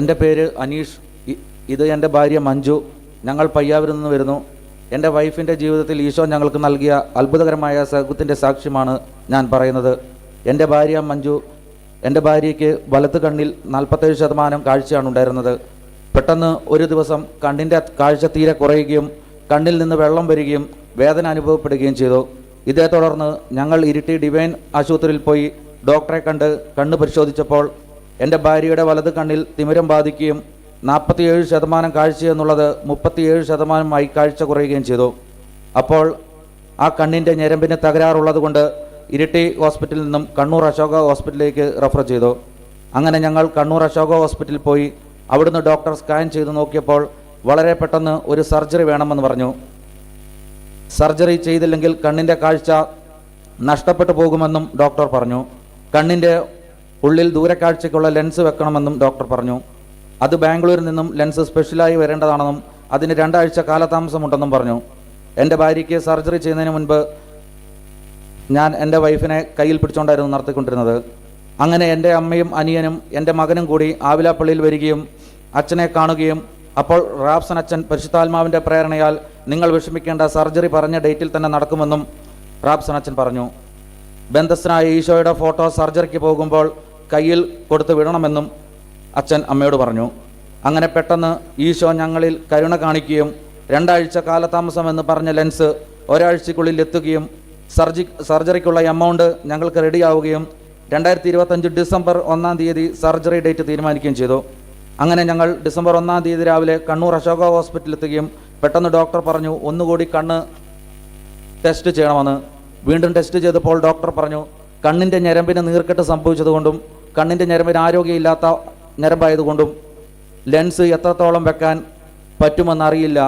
എൻ്റെ പേര് അനീഷ്. ഇത് എൻ്റെ ഭാര്യ മഞ്ജു. ഞങ്ങൾ പയ്യാവൂരിൽ നിന്ന് വരുന്നു. എൻ്റെ വൈഫിൻ്റെ ജീവിതത്തിൽ ഈശോ ഞങ്ങൾക്ക് നൽകിയ അത്ഭുതകരമായ സൗഖ്യത്തിൻ്റെ സാക്ഷ്യമാണ് ഞാൻ പറയുന്നത്. എൻ്റെ ഭാര്യ മഞ്ജു. എൻ്റെ ഭാര്യയ്ക്ക് വലത്ത് കണ്ണിൽ 47% കാഴ്ചയാണ് ഉണ്ടായിരുന്നത്. പെട്ടെന്ന് ഒരു ദിവസം കണ്ണിൻ്റെ കാഴ്ച തീരെ കുറയുകയും കണ്ണിൽ നിന്ന് വെള്ളം വരികയും വേദന അനുഭവപ്പെടുകയും ചെയ്തു. ഇതേ തുടർന്ന് ഞങ്ങൾ ഇരിട്ടി ഡിവൈൻ ആശുപത്രിയിൽ പോയി ഡോക്ടറെ കണ്ട് കണ്ണ് പരിശോധിച്ചപ്പോൾ എൻ്റെ ഭാര്യയുടെ വലത് കണ്ണിൽ തിമിരം ബാധിക്കുകയും 47% കാഴ്ച എന്നുള്ളത് 37%ആയി കാഴ്ച കുറയുകയും ചെയ്തു. അപ്പോൾ ആ കണ്ണിൻ്റെ ഞരമ്പിന് തകരാറുള്ളത് കൊണ്ട് ഇരിട്ടി ഹോസ്പിറ്റലിൽ നിന്നും കണ്ണൂർ അശോക ഹോസ്പിറ്റലിലേക്ക് റെഫർ ചെയ്തു. അങ്ങനെ ഞങ്ങൾ കണ്ണൂർ അശോക ഹോസ്പിറ്റലിൽ പോയി അവിടുന്ന് ഡോക്ടർ സ്കാൻ ചെയ്ത് നോക്കിയപ്പോൾ വളരെ പെട്ടെന്ന് ഒരു സർജറി വേണമെന്ന് പറഞ്ഞു. സർജറി ചെയ്തില്ലെങ്കിൽ കണ്ണിൻ്റെ കാഴ്ച നഷ്ടപ്പെട്ടു പോകുമെന്നും ഡോക്ടർ പറഞ്ഞു. കണ്ണിൻ്റെ ഉള്ളിൽ ദൂരക്കാഴ്ചയ്ക്കുള്ള ലെൻസ് വെക്കണമെന്നും ഡോക്ടർ പറഞ്ഞു. അത് ബാംഗ്ലൂരിൽ നിന്നും ലെൻസ് സ്പെഷ്യലായി വരേണ്ടതാണെന്നും അതിന് 2 ആഴ്ച കാലതാമസമുണ്ടെന്നും പറഞ്ഞു. എൻ്റെ ഭാര്യയ്ക്ക് സർജറി ചെയ്യുന്നതിന് മുൻപ് ഞാൻ എൻ്റെ വൈഫിനെ കയ്യിൽ പിടിച്ചുകൊണ്ടായിരുന്നു നടത്തിക്കൊണ്ടിരുന്നത്. അങ്ങനെ എൻ്റെ അമ്മയും അനിയനും എൻ്റെ മകനും കൂടി ആവിലാപ്പള്ളിയിൽ വരികയും അച്ഛനെ കാണുകയും അപ്പോൾ റാബ്സൺ അച്ഛൻ പരിശുദ്ധാത്മാവിൻ്റെ പ്രേരണയാൽ നിങ്ങൾ വിഷമിക്കേണ്ട, സർജറി പറഞ്ഞ ഡേറ്റിൽ തന്നെ നടക്കുമെന്നും റാബ്സൺ അച്ഛൻ പറഞ്ഞു. ബന്ധസ്ഥനായ ഈശോയുടെ ഫോട്ടോ സർജറിക്ക് പോകുമ്പോൾ കയ്യിൽ കൊടുത്ത് വിടണമെന്നും അച്ഛൻ അമ്മയോട് പറഞ്ഞു. അങ്ങനെ പെട്ടെന്ന് ഈശോ ഞങ്ങളിൽ കരുണ കാണിക്കുകയും 2 ആഴ്ച കാലതാമസമെന്ന് പറഞ്ഞ ലെൻസ് ഒരാഴ്ചയ്ക്കുള്ളിൽ എത്തുകയും സർജറിക്കുള്ള എമൗണ്ട് ഞങ്ങൾക്ക് റെഡിയാവുകയും 2025 ഡിസംബർ 1-ാം തീയതി സർജറി ഡേറ്റ് തീരുമാനിക്കുകയും ചെയ്തു. അങ്ങനെ ഞങ്ങൾ ഡിസംബർ 1-ാം തീയതി രാവിലെ കണ്ണൂർ അശോക ഹോസ്പിറ്റലിൽ എത്തുകയും പെട്ടെന്ന് ഡോക്ടർ പറഞ്ഞു ഒന്നുകൂടി കണ്ണ് ടെസ്റ്റ് ചെയ്യണമെന്ന്. വീണ്ടും ടെസ്റ്റ് ചെയ്തപ്പോൾ ഡോക്ടർ പറഞ്ഞു കണ്ണിൻ്റെ ഞരമ്പിന് നീർക്കെട്ട് സംഭവിച്ചതുകൊണ്ടും കണ്ണിൻ്റെ ഞരമ്പിന് ആരോഗ്യമില്ലാത്ത ഞരമ്പായതുകൊണ്ടും ലെൻസ് എത്രത്തോളം വെക്കാൻ പറ്റുമെന്നറിയില്ല,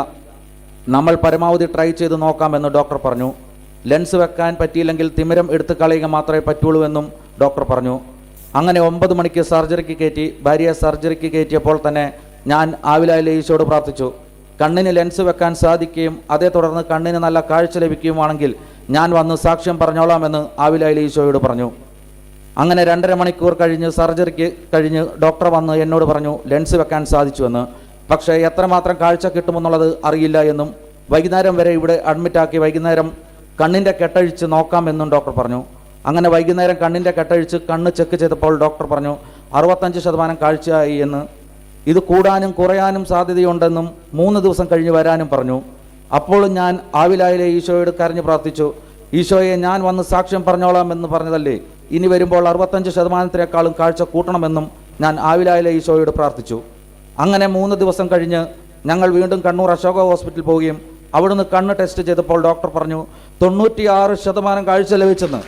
നമ്മൾ പരമാവധി ട്രൈ ചെയ്ത് നോക്കാമെന്ന് ഡോക്ടർ പറഞ്ഞു. ലെൻസ് വെക്കാൻ പറ്റിയില്ലെങ്കിൽ തിമിരം എടുത്തു കളയുക മാത്രമേ പറ്റുള്ളൂ എന്നും ഡോക്ടർ പറഞ്ഞു. അങ്ങനെ 9 മണിക്ക് സർജറിക്ക് കയറ്റി. ഭാര്യയെ സർജറിക്ക് കയറ്റിയപ്പോൾ തന്നെ ഞാൻ ആവിലായിലെ ഈശോയോട് പ്രാർത്ഥിച്ചു, കണ്ണിന് ലെൻസ് വെക്കാൻ സാധിക്കുകയും അതേ തുടർന്ന് കണ്ണിന് നല്ല കാഴ്ച ലഭിക്കുകയുമാണെങ്കിൽ ഞാൻ വന്ന് സാക്ഷ്യം പറഞ്ഞോളാമെന്ന് ആവിലായിലെ ഈശോയോട് പറഞ്ഞു. അങ്ങനെ 2.5 മണിക്കൂർ കഴിഞ്ഞ് സർജറിക്ക് കഴിഞ്ഞ് ഡോക്ടർ വന്ന് എന്നോട് പറഞ്ഞു ലെൻസ് വെക്കാൻ സാധിച്ചുവെന്ന്. പക്ഷേ എത്രമാത്രം കാഴ്ച കിട്ടുമെന്നുള്ളത് അറിയില്ല എന്നും വൈകുന്നേരം വരെ ഇവിടെ അഡ്മിറ്റാക്കി വൈകുന്നേരം കണ്ണിൻ്റെ കെട്ടഴിച്ച് നോക്കാമെന്നും ഡോക്ടർ പറഞ്ഞു. അങ്ങനെ വൈകുന്നേരം കണ്ണിൻ്റെ കെട്ടഴിച്ച് കണ്ണ് ചെക്ക് ചെയ്തപ്പോൾ ഡോക്ടർ പറഞ്ഞു 65% കാഴ്ചയായി എന്ന്. ഇത് കൂടാനും കുറയാനും സാധ്യതയുണ്ടെന്നും 3 ദിവസം കഴിഞ്ഞ് വരാനും പറഞ്ഞു. അപ്പോഴും ഞാൻ ആവിലായിലെ ഈശോയോട് കരഞ്ഞു പ്രാർത്ഥിച്ചു, ഈശോയെ ഞാൻ വന്ന് സാക്ഷ്യം പറഞ്ഞോളാം എന്ന് പറഞ്ഞതല്ലേ, ഇനി വരുമ്പോൾ 65%-ത്തിനേക്കാളും കാഴ്ച കൂട്ടണമെന്നും ഞാൻ ആവിലായിലെ ഈശോയോട് പ്രാർത്ഥിച്ചു. അങ്ങനെ 3 ദിവസം കഴിഞ്ഞ് ഞങ്ങൾ വീണ്ടും കണ്ണൂർ അശോക ഹോസ്പിറ്റലിൽ പോവുകയും അവിടുന്ന് കണ്ണ് ടെസ്റ്റ് ചെയ്തപ്പോൾ ഡോക്ടർ പറഞ്ഞു 96% കാഴ്ച ലഭിച്ചെന്ന്.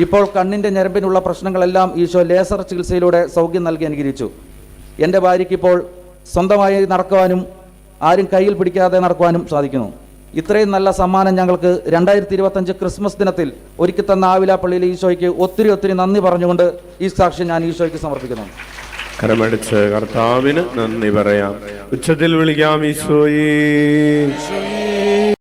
ഇപ്പോൾ കണ്ണിൻ്റെ ഞരമ്പിനുള്ള പ്രശ്നങ്ങളെല്ലാം ഈശോ ലേസർ ചികിത്സയിലൂടെ സൗഖ്യം നൽകി അനുഗ്രഹിച്ചു. എൻ്റെ ഭാര്യയ്ക്കിപ്പോൾ സ്വന്തമായി നടക്കുവാനും ആരും കയ്യിൽ പിടിക്കാതെ നടക്കുവാനും സാധിക്കുന്നു. ഇത്രയും നല്ല സമ്മാനം ഞങ്ങൾക്ക് 2025 ക്രിസ്മസ് ദിനത്തിൽ ഒരുക്കി തന്ന ആവിലാപ്പള്ളിയിലെ ഈശോയ്ക്ക് ഒത്തിരി നന്ദി പറഞ്ഞുകൊണ്ട് ഈ സാക്ഷ്യം ഞാൻ ഈശോയ്ക്ക് സമർപ്പിക്കുന്നു. കരമടിച്ച് കർത്താവിന് നന്ദി പറയാം. ഉച്ചത്തിൽ വിളിക്കാം ഈശോയേ.